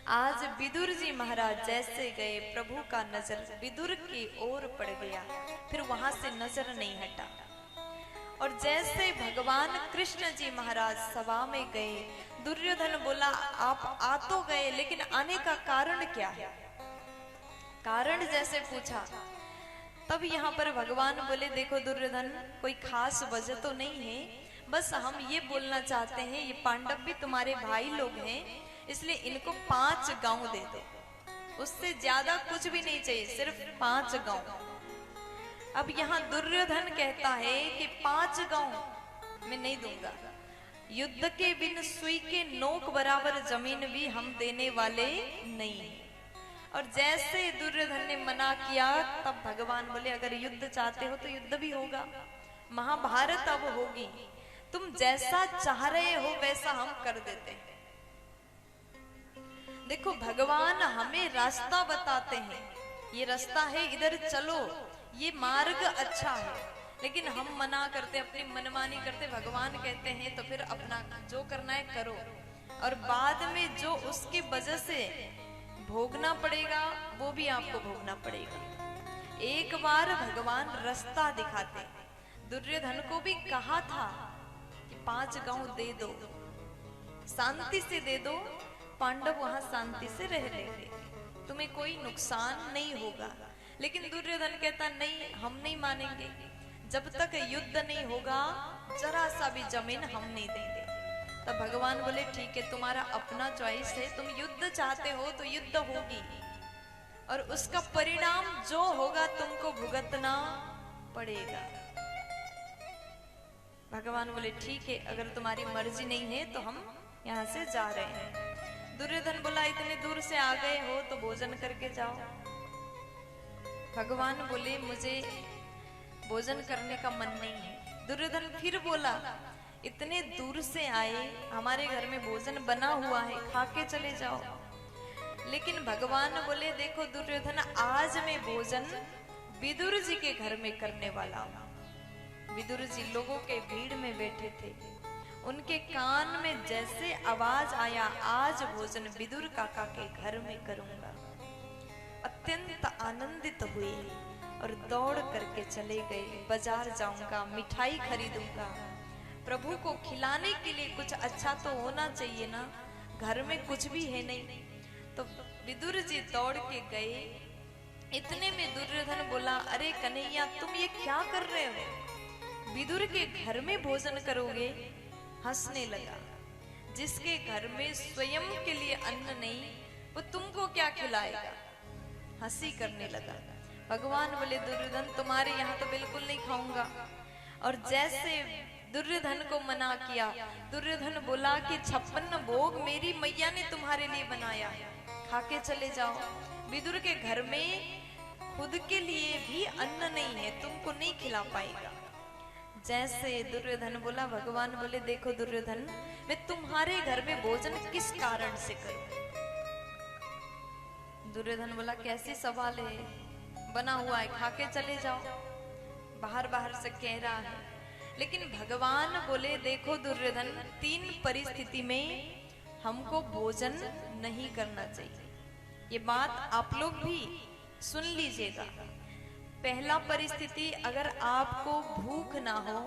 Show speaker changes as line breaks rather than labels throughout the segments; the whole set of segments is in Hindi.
आज विदुर जी महाराज जैसे गए, प्रभु का नजर विदुर की ओर पड़ गया, फिर वहां से नजर नहीं हटा। और जैसे भगवान कृष्ण जी महाराज सभा में गए, दुर्योधन बोला आप आ तो गए, लेकिन आने का कारण क्या है? कारण जैसे पूछा, तब यहाँ पर भगवान बोले देखो दुर्योधन, कोई खास वजह तो नहीं है, बस हम ये बोलना चाहते हैं, ये पांडव भी तुम्हारे भाई लोग हैं, इसलिए इनको 5 गांव दे दो, उससे ज्यादा कुछ भी नहीं चाहिए, सिर्फ 5 गांव। अब यहाँ दुर्योधन कहता है कि 5 गांव मैं नहीं दूंगा, युद्ध के बिन सुई के नोक बराबर जमीन भी हम देने वाले नहीं हैं। और जैसे दुर्योधन ने मना किया, तब भगवान बोले अगर युद्ध चाहते हो तो युद्ध भी होगा, महाभारत अब होगी, तुम जैसा चाह रहे हो वैसा हम कर देते हैं। देखो भगवान हमें रास्ता बताते हैं, ये रास्ता है इधर चलो, ये मार्ग अच्छा है, लेकिन हम मना करते, अपनी मनमानी करते। भगवान कहते हैं तो फिर अपना जो करना है करो, और बाद में जो उसके वजह से भोगना पड़ेगा वो भी आपको भोगना पड़ेगा। एक बार भगवान रास्ता दिखाते, दुर्योधन को भी कहा था कि 5 गांव दे दो, शांति से दे दो, पांडव वहां शांति से रह लेंगे, तुम्हें कोई नुकसान नहीं होगा। लेकिन दुर्योधन कहता नहीं, हम नहीं मानेंगे, जब तक युद्ध नहीं होगा जरा सा भी जमीन हम नहीं देंगे। तब भगवान बोले ठीक है, तुम्हारा अपना चॉइस है, तुम युद्ध चाहते हो तो युद्ध होगी, और उसका परिणाम जो होगा तुमको भुगतना पड़ेगा। भगवान बोले ठीक है, अगर तुम्हारी मर्जी नहीं है तो हम यहाँ से जा रहे हैं। दुर्योधन बोला इतने दूर से आ गए हो तो भोजन करके जाओ। भगवान बोले मुझे भोजन करने का मन नहीं है। दुर्योधन फिर बोला इतने दूर से आए, हमारे घर में भोजन बना हुआ है, खा के चले जाओ। लेकिन भगवान बोले देखो दुर्योधन, आज मैं भोजन विदुर जी के घर में करने वाला हूं। विदुर जी लोगों के भीड़ में बैठे थे, उनके कान में जैसे आवाज आया, आज भोजन विदुर काका के घर में करूंगा, अत्यंत आनंदित हुए और दौड़ करके चले गए। बाजार जाऊंगा, मिठाई खरीदूंगा, प्रभु को खिलाने के लिए कुछ अच्छा तो होना चाहिए ना, घर में कुछ भी है नहीं। तो विदुर जी दौड़ के गए। इतने में दुर्योधन बोला अरे कन्हैया तुम ये क्या कर रहे हो, विदुर के घर में भोजन करोगे? हंसने लगा। जिसके घर में स्वयं के लिए अन्न नहीं, वो तुमको क्या खिलाएगा? हंसी करने लगा। भगवान बोले दुर्योधन तुम्हारे यहाँ तो बिल्कुल नहीं खाऊंगा। और जैसे दुर्योधन को मना किया, दुर्योधन बोला कि 56 भोग मेरी मैया ने तुम्हारे लिए बनाया, खा के चले जाओ। विदुर के घर में खुद के लिए भी अन्न नहीं है, तुमको नहीं खिला पाएगा। जैसे दुर्योधन बोला, भगवान बोले देखो दुर्योधन, मैं तुम्हारे घर में भोजन किस कारण से करूं? दुर्योधन बोला कैसी सवाल है, बना हुआ है, खा के चले जाओ। बाहर बाहर से कह रहा है। लेकिन भगवान बोले देखो दुर्योधन, 3 परिस्थिति में हमको भोजन नहीं करना चाहिए, ये बात आप लोग भी सुन लीजिएगा। पहला परिस्थिति, अगर आपको भूख ना हो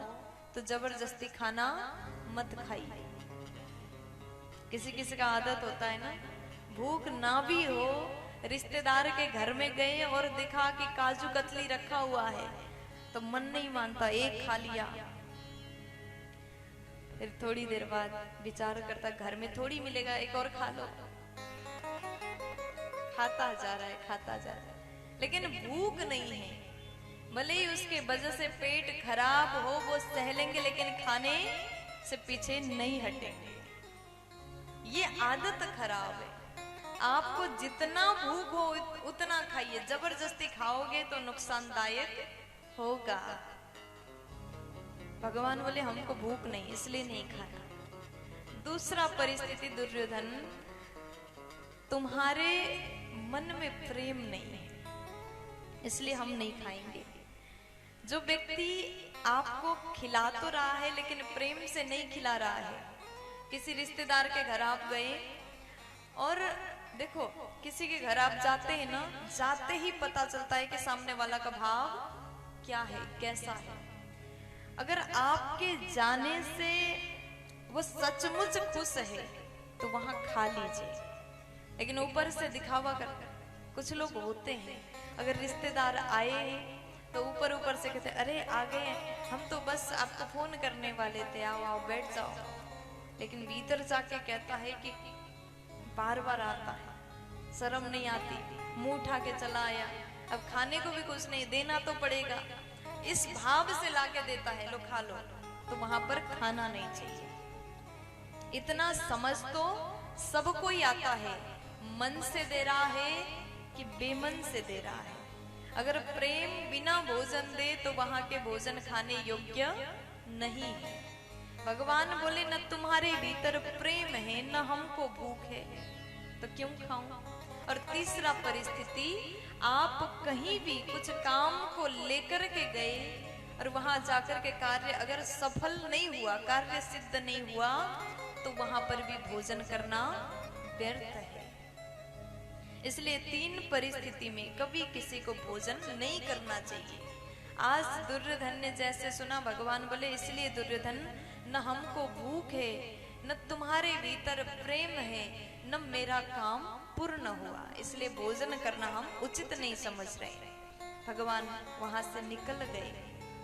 तो जबरदस्ती खाना मत खाइए। किसी किसी का आदत होता है ना, भूख ना भी हो, रिश्तेदार के घर में गए और देखा कि काजू कतली रखा हुआ है तो मन नहीं मानता, एक खा लिया। फिर थोड़ी देर बाद विचार करता घर में थोड़ी मिलेगा, एक और खा लो। खाता जा रहा है, खाता जा रहा है, लेकिन भूख नहीं है। भले ही उसके वजह से पेट खराब हो, वो सह लेंगे, लेकिन खाने से पीछे नहीं हटेंगे। ये आदत खराब है। आपको जितना भूख हो उतना खाइए, जबरदस्ती खाओगे तो नुकसानदायक होगा। भगवान बोले हमको भूख नहीं, इसलिए नहीं खाना। दूसरा परिस्थिति, दुर्योधन तुम्हारे मन में प्रेम नहीं है, इसलिए हम नहीं खाएंगे। जो व्यक्ति आपको खिला तो रहा है लेकिन प्रेम से नहीं खिला रहा है, किसी रिश्तेदार के घर आप गए और देखो किसी के घर आप जाते हैं ना, जाते ही पता चलता है कि सामने वाला का भाव क्या है, कैसा है। अगर आपके जाने से वो सचमुच खुश है तो वहां खा लीजिए, लेकिन ऊपर से दिखावा कर, कुछ लोग होते हैं अगर रिश्तेदार आए तो ऊपर ऊपर से कहते अरे आ गए, हम तो बस आपको फोन करने वाले थे, आओ आओ बैठ जाओ, लेकिन भीतर जाके कहता है कि बार बार आता है, शर्म नहीं आती, मुंह उठा के चला आया, अब खाने को भी कुछ नहीं, देना तो पड़ेगा, इस भाव से लाके देता है लो खा लो, तो वहां पर खाना नहीं चाहिए। इतना समझ तो सबको ही आता है, मन से दे रहा है कि बेमन से दे रहा है। अगर प्रेम बिना भोजन दे तो वहां के भोजन खाने योग्य नहीं है। भगवान बोले न तुम्हारे भीतर प्रेम है न हमको भूख है, तो क्यों खाऊं। और तीसरा परिस्थिति, आप कहीं भी कुछ काम को लेकर के गए और वहां जाकर के कार्य अगर सफल नहीं हुआ, कार्य सिद्ध नहीं हुआ, तो वहां पर भी भोजन करना व्यर्थ है। इसलिए तीन परिस्थिति में कभी किसी को भोजन नहीं करना चाहिए। आज दुर्योधन ने जैसे सुना, भगवान बोले इसलिए दुर्योधन न हमको भूख है न तुम्हारे भीतर प्रेम है न मेरा काम पूर्ण हुआ, इसलिए भोजन करना हम उचित नहीं समझ रहे। भगवान वहां से निकल गए।